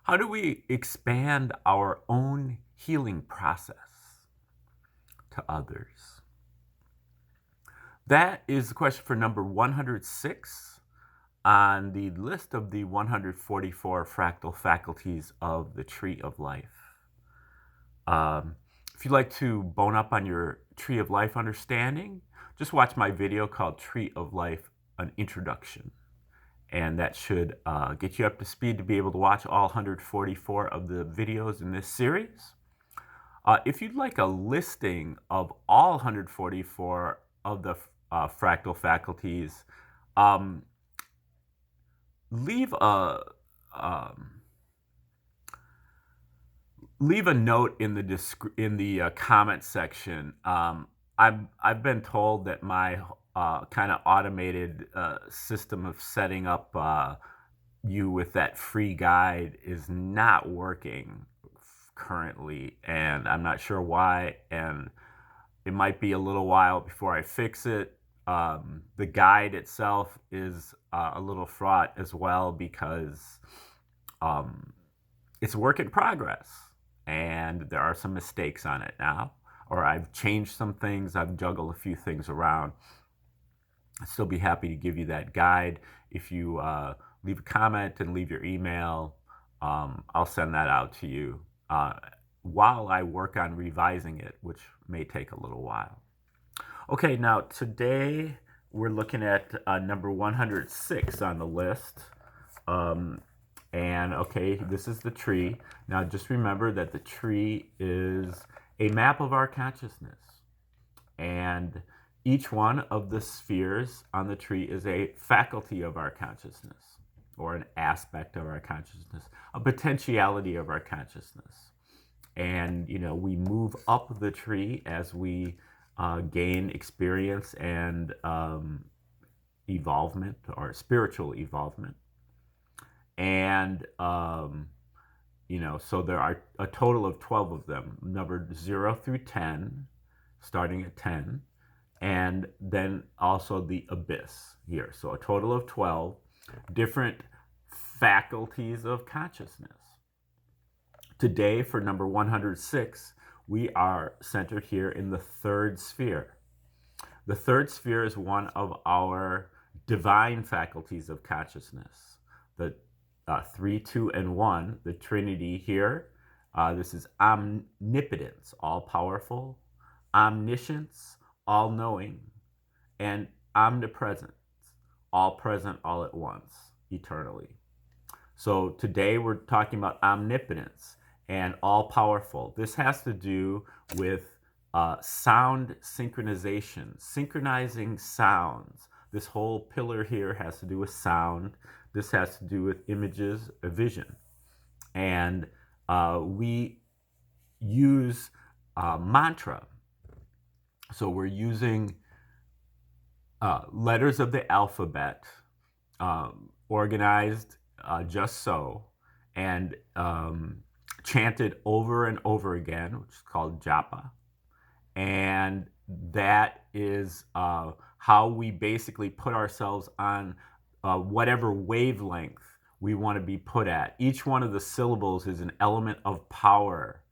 How do we expand our own healing process to others? That is the question for number 106 on the list of the 144 fractal faculties of the Tree of Life. If you'd like to bone up on your Tree of Life understanding, just watch my video called Tree of Life, an Introduction. And that should get you up to speed to be able to watch all 144 of the videos in this series. If you'd like a listing of all 144 of the fractal faculties, leave a note in the comment section. I've been told that my kind of automated system of setting up you with that free guide is not working currently, and I'm not sure why, and it might be a little while before I fix it. The guide itself is a little fraught as well because it's a work in progress, and there are some mistakes on it now, or I've changed some things, I've juggled a few things around. I'd still be happy to give you that guide. If you leave a comment and leave your email, I'll send that out to you while I work on revising it, which may take a little while. Okay, now today we're looking at number 106 on the list. And okay, this is the tree. Now just remember that the tree is a map of our consciousness. And each one of the spheres on the tree is a faculty of our consciousness, or an aspect of our consciousness, a potentiality of our consciousness. And, we move up the tree as we gain experience and evolvement, or spiritual evolvement. And, so there are a total of 12 of them, numbered 0 through 10, starting at 10. And then also the abyss here. So a total of 12 different faculties of consciousness. Today, for number 106, we are centered here in the third sphere. The third sphere is one of our divine faculties of consciousness. The 3, 2, and 1, the Trinity here. This is omnipotence, all-powerful, omniscience, all-knowing, and omnipresence, all present, all at once, eternally. So today we're talking about omnipotence and all-powerful. This has to do with sound synchronization, synchronizing sounds. This whole pillar here has to do with sound. This has to do with images, vision. And we use mantra. So we're using letters of the alphabet, organized just so, and chanted over and over again, which is called japa. And that is how we basically put ourselves on whatever wavelength we want to be put at. Each one of the syllables is an element of power.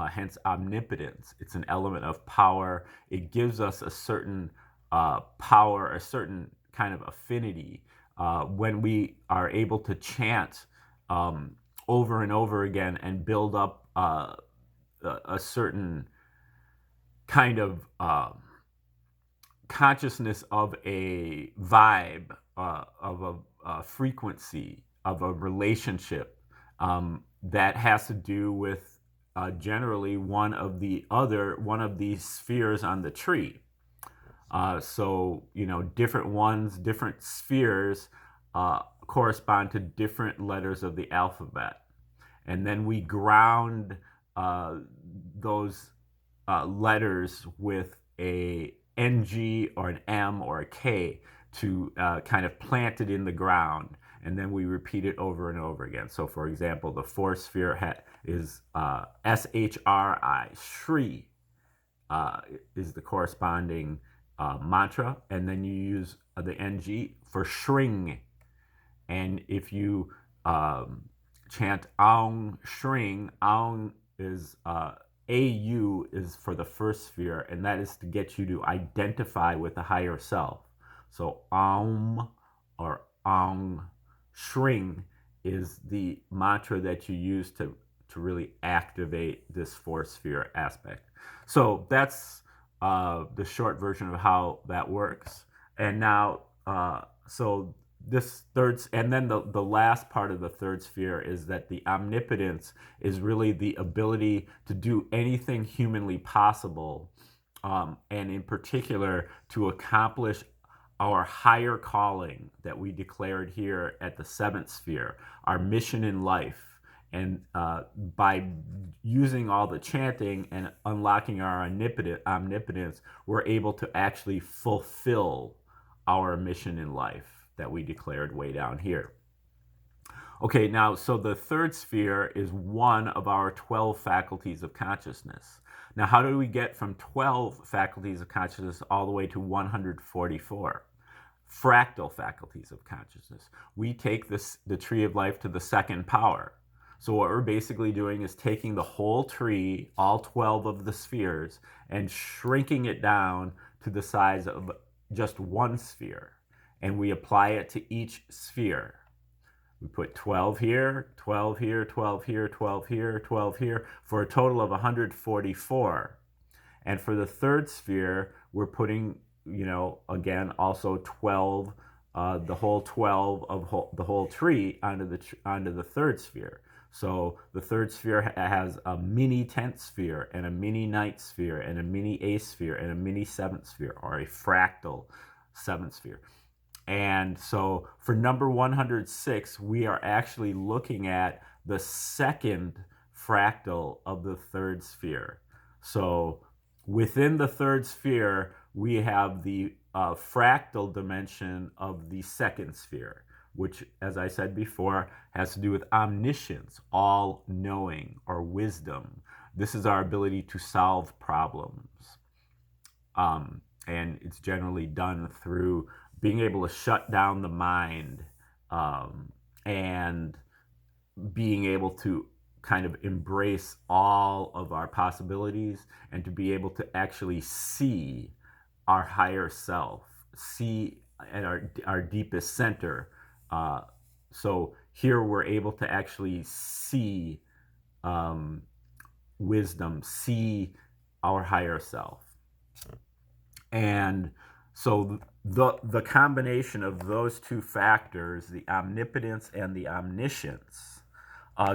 Hence omnipotence. It's an element of power. It gives us a certain power, a certain kind of affinity when we are able to chant over and over again and build up a certain kind of consciousness of a vibe, of a frequency, of a relationship that has to do with generally one of these spheres on the tree. So, different ones, different spheres correspond to different letters of the alphabet. And then we ground those letters with a NG or an M or a K to kind of plant it in the ground. And then we repeat it over and over again. So, for example, the fourth sphere is SHRI, Shri, is the corresponding mantra. And then you use the NG for shring. And if you chant Aung Shring. Aung is AU is for the first sphere, and that is to get you to identify with the higher self. So Aum or Aung Shring is the mantra that you use to really activate this fourth sphere aspect. So that's the short version of how that works. And now, so this third, and then the last part of the third sphere is that the omnipotence is really the ability to do anything humanly possible, and in particular to accomplish our higher calling that we declared here at the seventh sphere, our mission in life. And by using all the chanting and unlocking our omnipotence, we're able to actually fulfill our mission in life that we declared way down here. Okay, now, so the third sphere is one of our 12 faculties of consciousness. Now, how do we get from 12 faculties of consciousness all the way to 144? Fractal faculties of consciousness. We take the tree of life to the second power. So what we're basically doing is taking the whole tree, all 12 of the spheres, and shrinking it down to the size of just one sphere. And we apply it to each sphere. We put 12 here, 12 here, 12 here, 12 here, 12 here, for a total of 144. And for the third sphere, we're putting, again, also 12, the whole 12 of the whole tree onto the third sphere. So the third sphere has a mini 10th sphere and a mini 9th sphere and a mini 8th sphere and a mini 7th sphere, or a fractal 7th sphere. And so for number 106, we are actually looking at the second fractal of the third sphere. So within the third sphere, we have the fractal dimension of the second sphere, which, as I said before, has to do with omniscience, all-knowing, or wisdom. This is our ability to solve problems. And it's generally done through being able to shut down the mind, and being able to kind of embrace all of our possibilities, and to be able to actually see our higher self, see at our deepest center. So here we're able to actually see wisdom, see our higher self. And so the combination of those two factors, the omnipotence and the omniscience,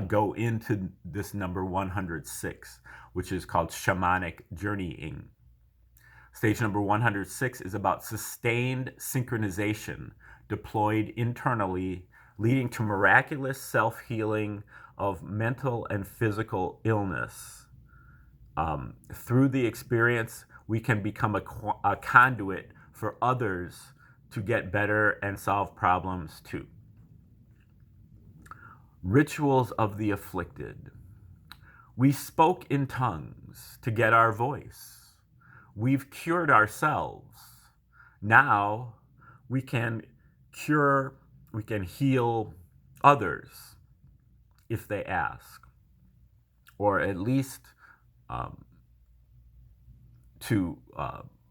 go into this number 106, which is called shamanic journeying. Stage number 106 is about sustained synchronization deployed internally, leading to miraculous self-healing of mental and physical illness. Through the experience, we can become a conduit for others to get better and solve problems too. Rituals of the afflicted. We spoke in tongues to get our voice. We've cured ourselves. Now we can heal others if they ask, or at least to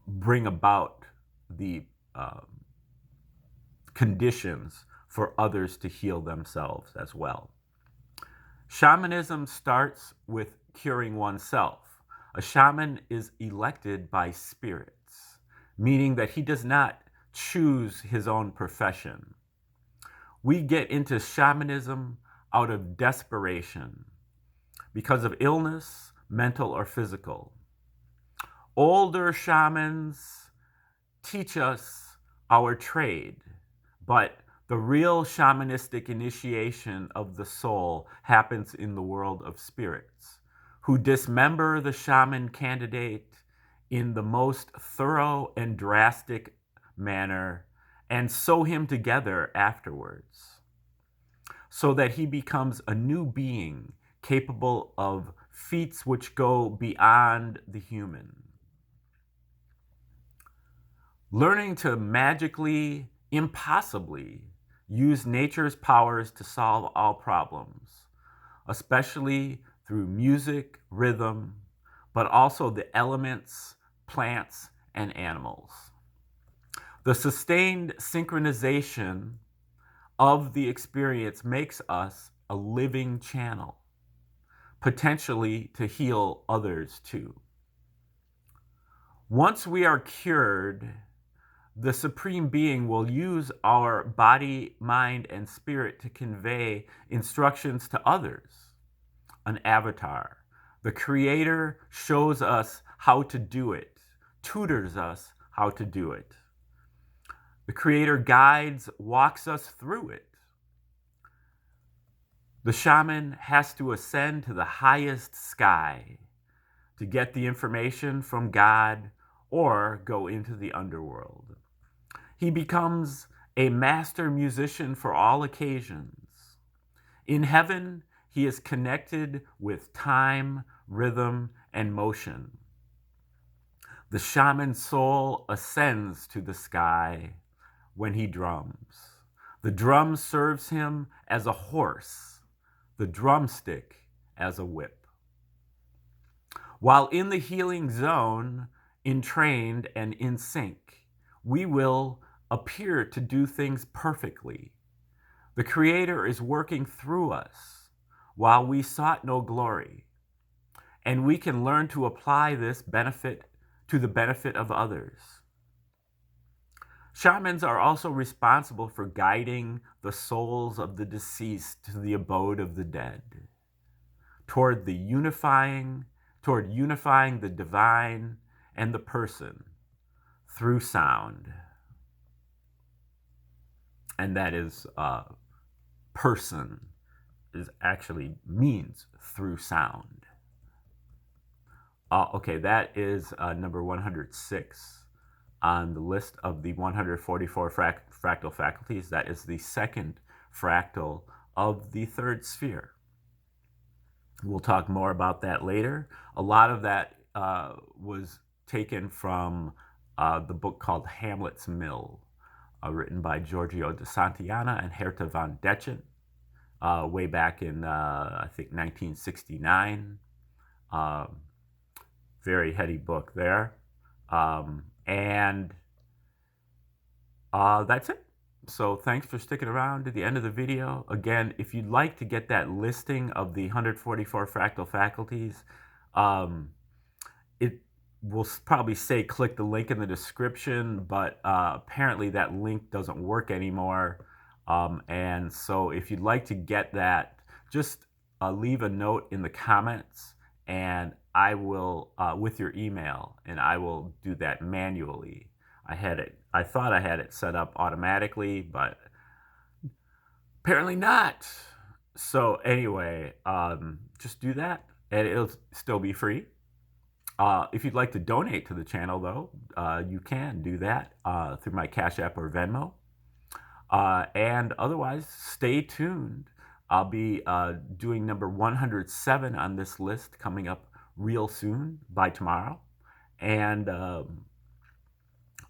bring about the conditions for others to heal themselves as well. Shamanism starts with curing oneself. A shaman is elected by spirits, meaning that he does not choose his own profession. We get into shamanism out of desperation because of illness, mental or physical. Older shamans teach us our trade, but the real shamanistic initiation of the soul happens in the world of spirits, who dismember the shaman candidate in the most thorough and drastic manner and sew him together afterwards, so that he becomes a new being capable of feats which go beyond the human. Learning to magically, impossibly use nature's powers to solve all problems especially through music, rhythm, but also the elements, plants, and animals. The sustained synchronization of the experience makes us a living channel, potentially to heal others too. Once we are cured, the Supreme Being will use our body, mind, and spirit to convey instructions to others. An avatar. The Creator shows us how to do it, tutors us how to do it. The Creator guides, walks us through it. The shaman has to ascend to the highest sky to get the information from God or go into the underworld. He becomes a master musician for all occasions. In heaven, he is connected with time, rhythm, and motion. The shaman's soul ascends to the sky when he drums. The drum serves him as a horse, the drumstick as a whip. While in the healing zone, entrained and in sync, we will appear to do things perfectly. The Creator is working through us while we sought no glory, and we can learn to apply this benefit to the benefit of others. Shamans are also responsible for guiding the souls of the deceased to the abode of the dead, toward unifying the divine and the person through sound. And that is person is actually means through sound. Okay, that is number 106 on the list of the 144 fractal faculties. That is the second fractal of the third sphere. We'll talk more about that later. A lot of that was taken from the book called Hamlet's Mill, written by Giorgio de Santillana and Herta von Dechen, way back in, I think, 1969. Very heady book there. And that's it. So thanks for sticking around to the end of the video. Again, if you'd like to get that listing of the 144 fractal faculties, it will probably say click the link in the description, but apparently that link doesn't work anymore. And so if you'd like to get that, just leave a note in the comments, and I will, with your email, and I will do that manually. I thought I had it set up automatically, but apparently not. So anyway, just do that, and it'll still be free. If you'd like to donate to the channel, though, you can do that through my Cash App or Venmo. And otherwise, stay tuned. I'll be doing number 107 on this list coming up real soon, by tomorrow. And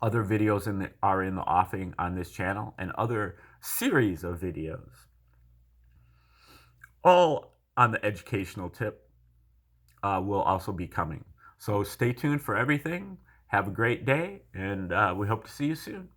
other videos are in the offing on this channel, and other series of videos, all on the educational tip, will also be coming. So stay tuned for everything. Have a great day, and we hope to see you soon.